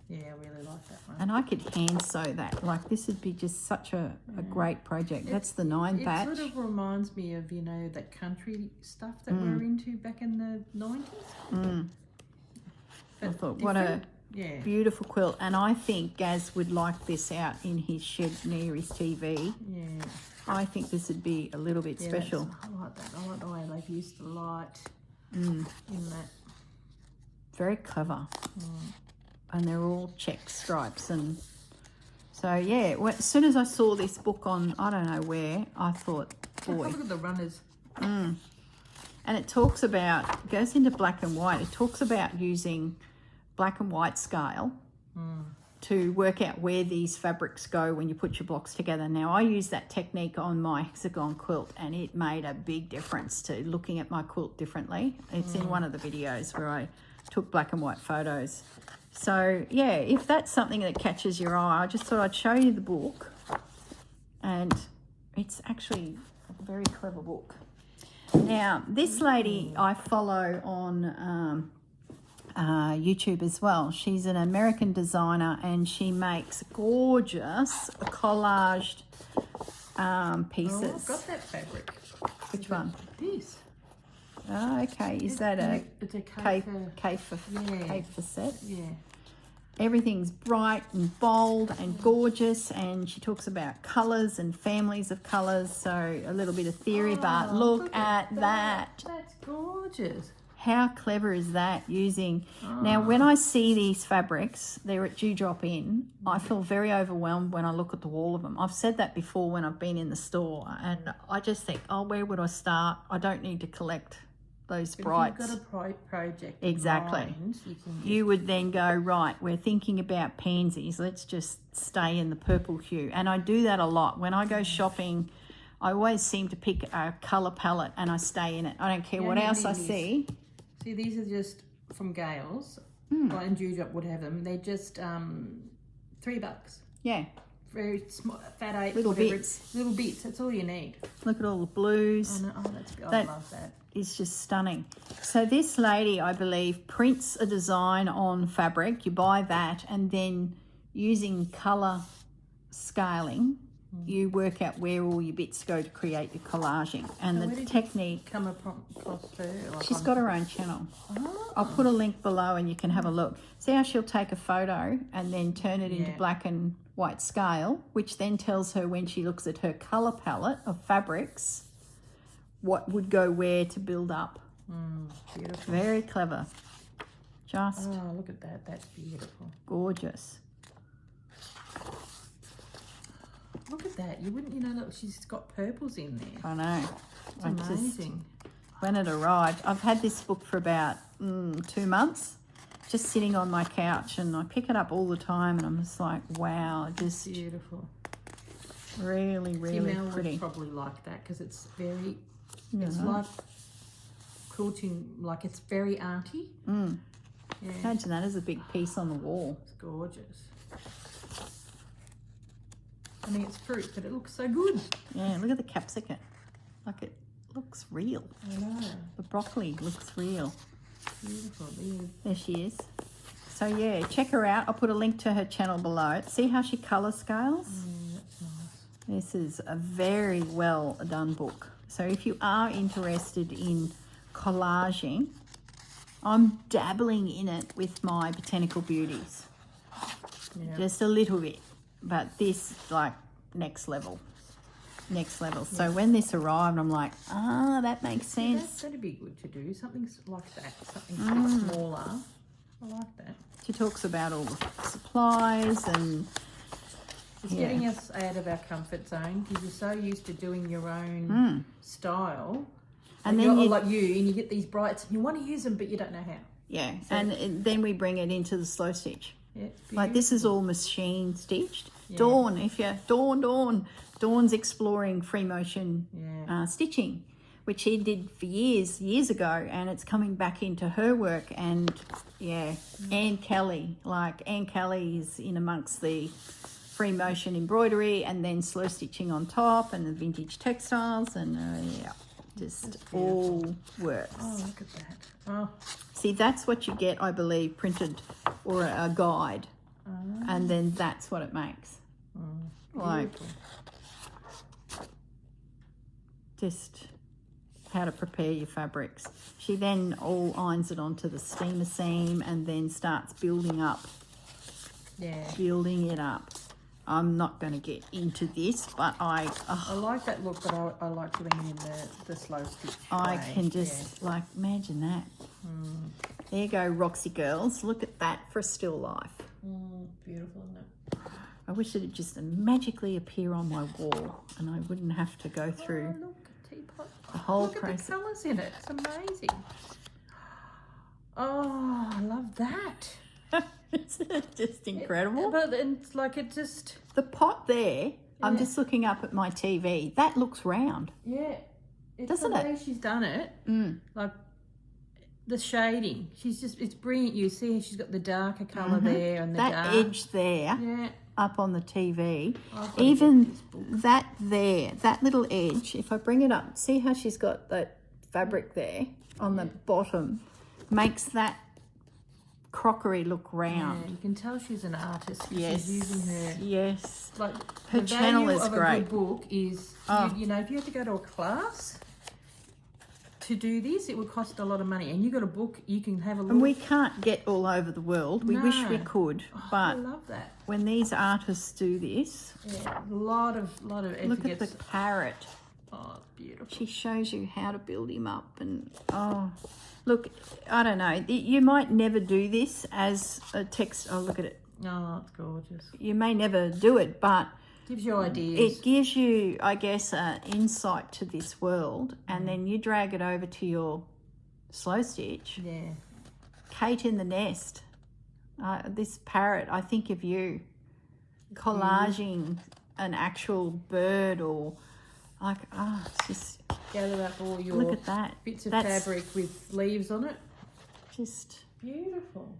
Yeah, I really like that one. And I could hand sew that. Like, this would be just such a great project. That's the 9 batch. It sort of reminds me of, you know, that country stuff that we're into back in the 90s. I thought, what a beautiful quilt. And I think Gaz would like this out in his shed near his TV. Yeah. I think this would be a little bit special. I like that. I like the way they've used the light in that. Very clever. And they're all check stripes. And so, yeah, as soon as I saw this book on, I don't know where, I thought, boy. Look at the runners. And it talks about, it goes into black and white. It talks about using black and white scale to work out where these fabrics go when you put your blocks together. Now, I use that technique on my hexagon quilt, and it made a big difference to looking at my quilt differently. It's in one of the videos where I took black and white photos. So, yeah, if that's something that catches your eye, I just thought I'd show you the book. And it's actually a very clever book. Now, this lady I follow on YouTube as well. She's an American designer, and she makes gorgeous collaged pieces. Oh, I've got that fabric. Which one? This. Oh, okay. Is that a Kaifa set? Yeah. Everything's bright and bold and gorgeous, and she talks about colours and families of colours, so a little bit of theory, but look at that. That's gorgeous. How clever is that using... Now, when I see these fabrics, they're at Dewdrop Inn, I feel very overwhelmed when I look at all of them. I've said that before when I've been in the store, and I just think, oh, where would I start? I don't need to collect those brights. If you've got a project exactly. in mind, you would then go, right, we're thinking about pansies. Let's just stay in the purple hue. And I do that a lot. When I go shopping, I always seem to pick a colour palette and I stay in it. I don't care what else I see. See, these are just from Gales. Well, and Dewdrop would have them. They're just $3. Yeah. Very small, fat 8. Little bits. Little bits. That's all you need. Look at all the blues. I know. Oh, that's good. I love that. is just stunning. So this lady, I believe, prints a design on fabric. You buy that, and then using colour scaling, you work out where all your bits go to create your collaging. And the technique... come across her? Like she's got her own channel. Oh. I'll put a link below and you can have a look. See how she'll take a photo and then turn it into black and white scale, which then tells her when she looks at her colour palette of fabrics, what would go where to build up. Beautiful. Very clever. Just look at that. That's beautiful. Gorgeous. Look at that. You wouldn't, look, she's got purples in there. I know. It's amazing. When it arrived, I've had this book for about 2 months, just sitting on my couch, and I pick it up all the time, and I'm just like, wow, just beautiful. Really, really pretty. Would probably like that because it's very, it's like quilting, like it's very arty. Yeah. Imagine that as a big piece on the wall. It's gorgeous. I mean, it's fruit, but it looks so good. Yeah, look at the capsicum. Like, it looks real. I know. The broccoli looks real. Beautiful. There she is. So, yeah, check her out. I'll put a link to her channel below. See how she colour scales? That's nice. This is a very well done book. So if you are interested in collaging, I'm dabbling in it with my Botanical Beauties. Yeah. Just a little bit. But this, like, next level. So when this arrived, I'm like, that makes sense. That'd be good to do. Something like that. Something a bit smaller. I like that. She talks about all the supplies and... It's getting us out of our comfort zone because you're so used to doing your own style. And then you get these brights and you want to use them, but you don't know how. Yeah, so, and then we bring it into the slow stitch. Yeah, like this is all machine stitched. Yeah. Dawn's exploring free motion stitching, which she did for years ago, and it's coming back into her work. And Anne Kelly is in amongst the free motion embroidery and then slow stitching on top, and the vintage textiles, and just all works. Oh, look at that. Oh. See, that's what you get, I believe, printed or a guide, and then that's what it makes. Like, just how to prepare your fabrics. She then all irons it onto the steamer seam and then starts building up. Yeah. Building it up. I'm not going to get into this, but I like that look, but I like doing it in the slow stitch I way. can just, like, imagine that. There you go, Roxy girls. Look at that for a still life. Beautiful, isn't it? I wish it would just magically appear on my wall and I wouldn't have to go through look, a teapot. The whole look process. At the colours in it. It's amazing. Oh, I love that. Isn't it just incredible? But it's like it just... The pot there, I'm just looking up at my TV. That looks round. Yeah. Doesn't it? The way she's done it, like the shading. It's brilliant. You see she's got the darker colour there and that edge there up on the TV. Oh, even that there, that little edge, if I bring it up, see how she's got that fabric there on the bottom, makes that crockery look round. Yeah, you can tell she's an artist. She's using her. Yes. Like her channel is great. A good book is, you know, if you have to go to a class to do this, it would cost a lot of money. And you got a book, you can have a look. And we can't get all over the world. We wish we could, but I love that. When these artists do this, a lot of effort. Look at the parrot. Oh, it's beautiful. She shows you how to build him up, and look, I don't know. You might never do this as a text. Oh, look at it. Oh, it's gorgeous. You may never do it, but gives you ideas. It gives you, I guess, an insight to this world, and then you drag it over to your slow stitch. Yeah. Kate in the Nest. This parrot, I think of you collaging an actual bird, or like, it's just... Gather up all your look at that. Bits of fabric with leaves on it. Just beautiful.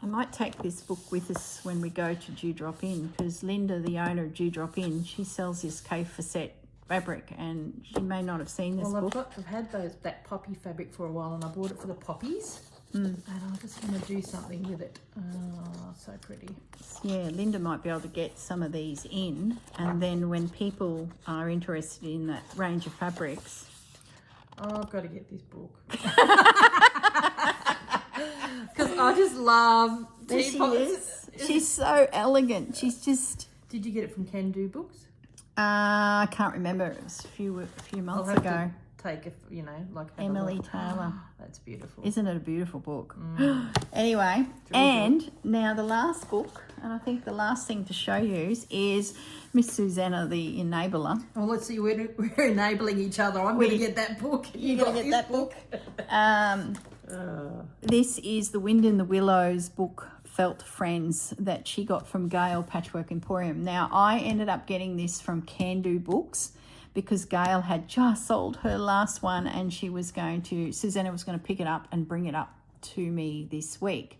I might take this book with us when we go to Dewdrop Inn, because Linda, the owner of Dewdrop Inn, she sells this K for set fabric, and she may not have seen this book. I've had that poppy fabric for a while, and I bought it for the poppies. And I just want to do something with it. Oh, so pretty. Yeah, Linda might be able to get some of these in, and then when people are interested in that range of fabrics. Oh, I've got to get this book. Because I just love teapots. She is. She's so elegant. She's just... Did you get it from Can Do Books? I can't remember. It was a few months ago. To take a, you know, like Emily Taylor. That's beautiful. Isn't it a beautiful book? Anyway, and now the last book, and I think the last thing to show you is Miss Susanna, the enabler. Oh, let's see, we're enabling each other. I'm going to get that book. You're going to get that book. This is the Wind in the Willows book, Felt Friends, that she got from Gail Patchwork Emporium. Now, I ended up getting this from Can Do Books because Gail had just sold her last one, and Susanna was going to pick it up and bring it up to me this week.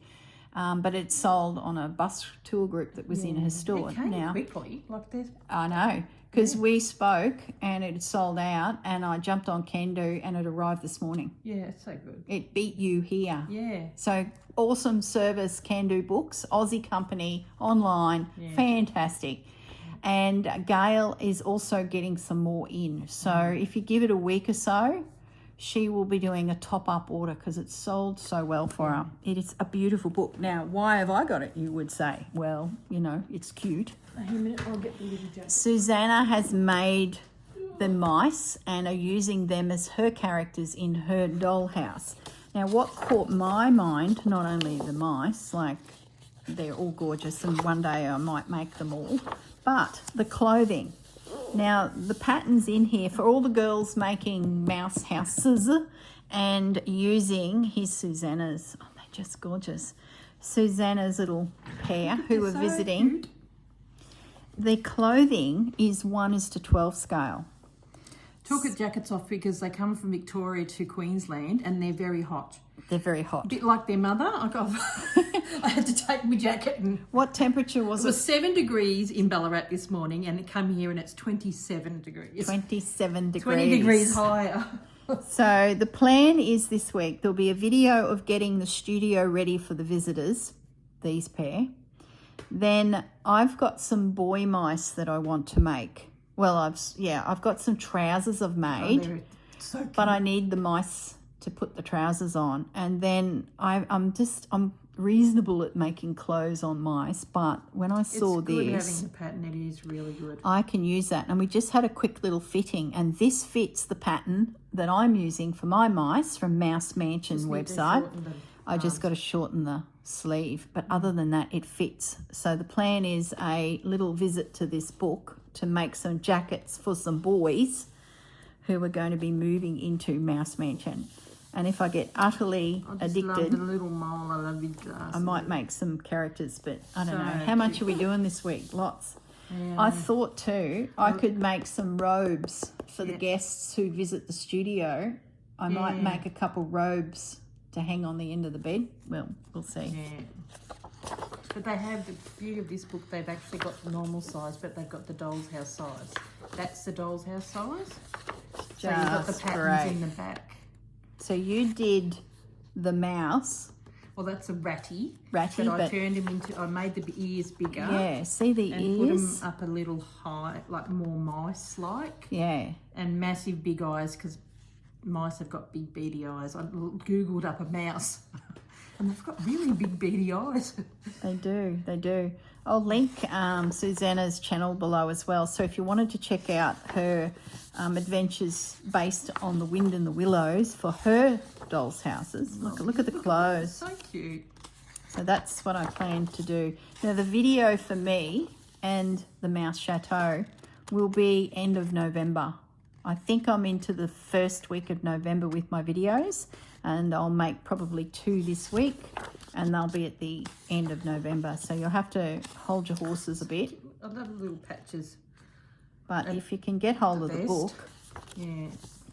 But it sold on a bus tour group that was in her store. It came quickly, like this. I know, because we spoke and it sold out, and I jumped on Can Do and it arrived this morning. Yeah, it's so good. It beat you here. Yeah. So awesome service, Can Do Books, Aussie company, online, fantastic. And Gail is also getting some more in. So if you give it a week or so, she will be doing a top-up order because it's sold so well for her. It is a beautiful book. Now, why have I got it, you would say? Well, you know, it's cute. A minute, I'll get the little jacket. Susanna has made the mice and are using them as her characters in her dollhouse. Now, what caught my mind, not only the mice, like they're all gorgeous and one day I might make them all, but the clothing. Now, the patterns in here for all the girls making mouse houses and using Susanna's, oh, they're just gorgeous. Susanna's little pair who are visiting. Cute. The clothing is 1:12 scale. Took jackets off because they come from Victoria to Queensland and they're very hot. They're very hot. A bit like their mother. I had to take my jacket and... What temperature was it? It was 7 degrees in Ballarat this morning, and it came here and it's 27 degrees. 27 degrees. 20 degrees higher. So the plan is this week there'll be a video of getting the studio ready for the visitors, these pair. Then I've got some boy mice that I want to make. Well, I've got some trousers I've made, they're so cute. But I need the mice to put the trousers on. And then I'm reasonable at making clothes on mice, but when I saw it's good this, having the pattern, it is really good. I can use that. And we just had a quick little fitting, and this fits the pattern that I'm using for my mice from Mouse Mansion website. I just got to shorten the sleeve, but other than that, it fits. So the plan is a little visit to this book to make some jackets for some boys who are going to be moving into Mouse Mansion. And if I get utterly addicted, love the little mole. I love his glasses. I might make some characters, but I don't know. How much are we doing this week? Lots. Yeah. I thought too, I could make some robes for the guests who visit the studio. I might make a couple robes to hang on the end of the bed. Well, we'll see. Yeah. But they have, the beauty of this book, they've actually got the normal size, but they've got the doll's house size. That's the doll's house size. So you've got the patterns in the back. So you did the mouse. Well, that's a ratty. But I turned him into, I made the ears bigger. Yeah, see the and ears? And put them up a little high, like more mice-like. Yeah. And massive big eyes, because mice have got big beady eyes. I Googled up a mouse. And they've got really big beady eyes. They do. I'll link Susanna's channel below as well. So if you wanted to check out her adventures based on the Wind and the Willows for her doll's houses. Look at the clothes. So cute. So that's what I plan to do. Now the video for me and the Mouse Chateau will be end of November. I think I'm into the first week of November with my videos, and I'll make probably 2 this week, and they'll be at the end of November. So you'll have to hold your horses a bit. I love the little patches. But if you can get hold of the book,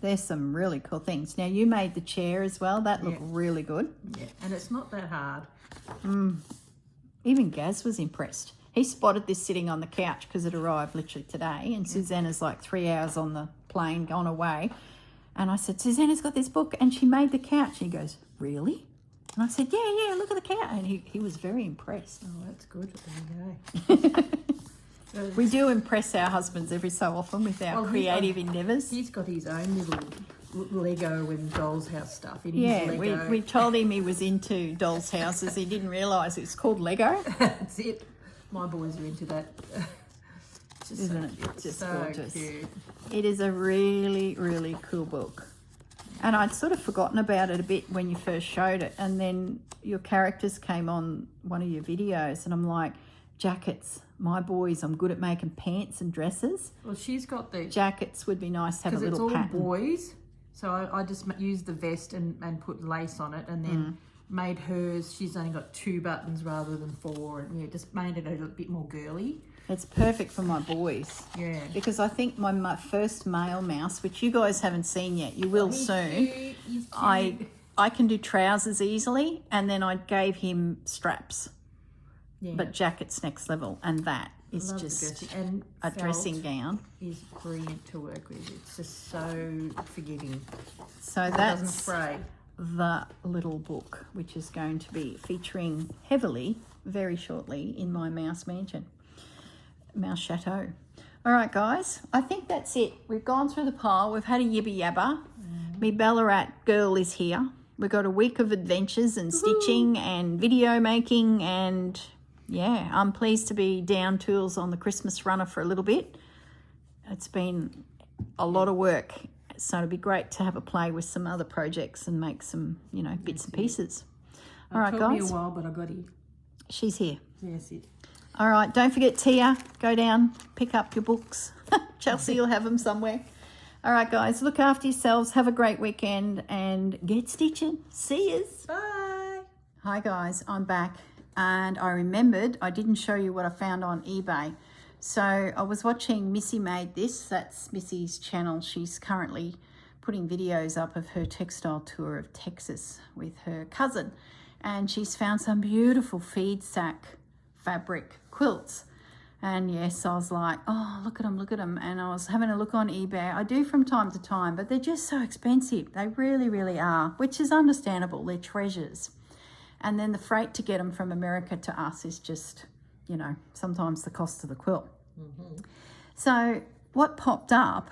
there's some really cool things. Now you made the chair as well. That looked really good. Yeah, and it's not that hard. Even Gaz was impressed. He spotted this sitting on the couch because it arrived literally today, and Susanna's like 3 hours on the plane gone away. And I said, Susanna's got this book and she made the couch. And he goes, really? And I said, yeah, look at the couch. And he was very impressed. Oh, that's good. There you go. We do impress our husbands every so often with our creative endeavours. He's got his own little Lego and doll's house stuff. We told him he was into doll's houses. He didn't realise it was called Lego. That's it. My boys are into that. Isn't it just so gorgeous? Cute. It is a really, really cool book. And I'd sort of forgotten about it a bit when you first showed it. And then your characters came on one of your videos and I'm like, jackets. My boys, I'm good at making pants and dresses. Well, she's got the... Jackets would be nice to have a little pattern. Because it's all boys. So I just used the vest and put lace on it and then made hers. She's only got 2 buttons rather than 4. And just made it a little bit more girly. It's perfect for my boys. Yeah. Because I think my first male mouse, which you guys haven't seen yet, you will soon. He's cute. I can do trousers easily, and then I gave him straps. Yeah. But jacket's next level, and that is just a dressing gown. Is brilliant to work with. It's just so forgiving. So that's doesn't spray. The little book, which is going to be featuring heavily very shortly in my mouse mansion. Mouse Chateau. All right, guys, I think that's it. We've gone through the pile. We've had a yibba yabba. Me Ballarat girl is here. We've got a week of adventures and stitching and video making, and yeah, I'm pleased to be down tools on the Christmas runner for a little bit. It's been a lot of work, so it'd be great to have a play with some other projects and make some, bits and pieces. All right, guys. It took me a while, but I got here. She's here. Yes, it. All right, don't forget, Tia, go down, pick up your books. Chelsea will have them somewhere. All right, guys, look after yourselves. Have a great weekend and get stitching. See yous. Bye. Hi, guys, I'm back. And I remembered I didn't show you what I found on eBay. So I was watching Missy Made This. That's Missy's channel. She's currently putting videos up of her textile tour of Texas with her cousin. And she's found some beautiful feed sack fabric quilts. And yes, I was like, oh, look at them. And I was having a look on eBay. I do from time to time, but they're just so expensive. They really, really are, which is understandable. They're treasures. And then the freight to get them from America to us is just, sometimes the cost of the quilt. So what popped up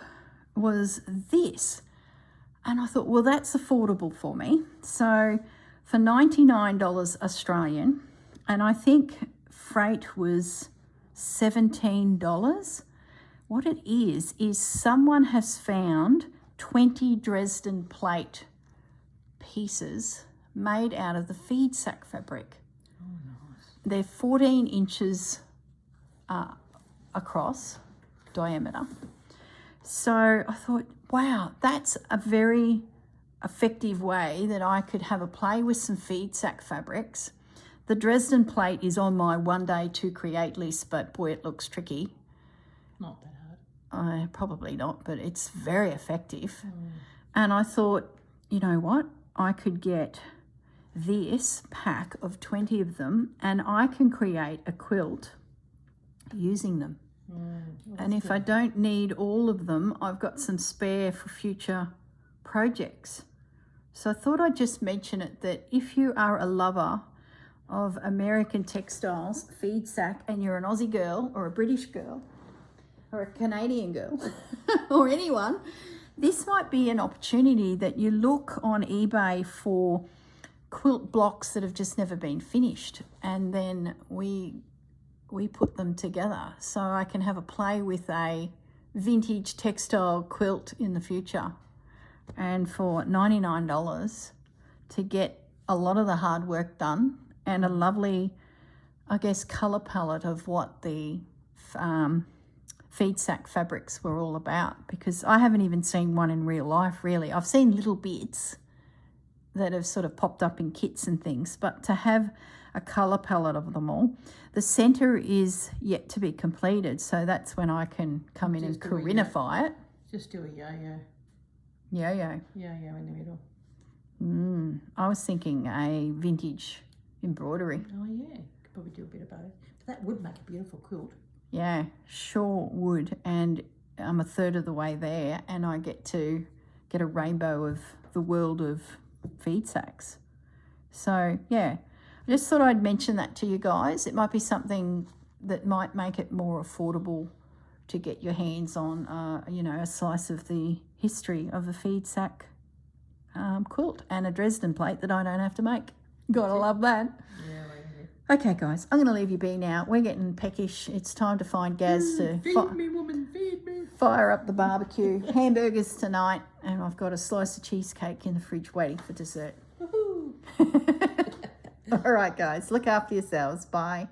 was this. And I thought, well, that's affordable for me. So for $99 Australian, and I think freight was $17. What it is someone has found 20 Dresden plate pieces made out of the feed sack fabric. Oh, nice. They're 14 inches across diameter. So I thought, wow, that's a very effective way that I could have a play with some feed sack fabrics. The Dresden plate is on my one day to create list, but boy, it looks tricky. Not that hard. Probably not, but it's very effective. And I thought, you know what? I could get this pack of 20 of them and I can create a quilt using them. And if I don't need all of them, I've got some spare for future projects. So I thought I'd just mention it, that if you are a lover of American textiles, feed sack, and you're an Aussie girl or a British girl or a Canadian girl or anyone, this might be an opportunity that you look on eBay for quilt blocks that have just never been finished, and then we put them together so I can have a play with a vintage textile quilt in the future. And for $99 to get a lot of the hard work done and a lovely, I guess, colour palette of what the feed sack fabrics were all about, because I haven't even seen one in real life, really. I've seen little bits that have sort of popped up in kits and things, but to have a colour palette of them all. The centre is yet to be completed, so that's when I can come in and Corrinify it. Just do a yo-yo. Yo-yo. Yo-yo in the middle. I was thinking a vintage embroidery. Oh, yeah. Could probably do a bit of both. But that would make a beautiful quilt. Yeah, sure would. And I'm a third of the way there, and I get to get a rainbow of the world of feed sacks. So, yeah, I just thought I'd mention that to you guys. It might be something that might make it more affordable to get your hands on, you know, a slice of the history of a feed sack quilt and a Dresden plate that I don't have to make. Gotta love that. Yeah. Okay, guys, I'm going to leave you be now. We're getting peckish. It's time to find Gaz to Feed me, woman, feed me. fire up the barbecue. Hamburgers tonight, and I've got a slice of cheesecake in the fridge waiting for dessert. Woohoo. All right, guys, look after yourselves. Bye.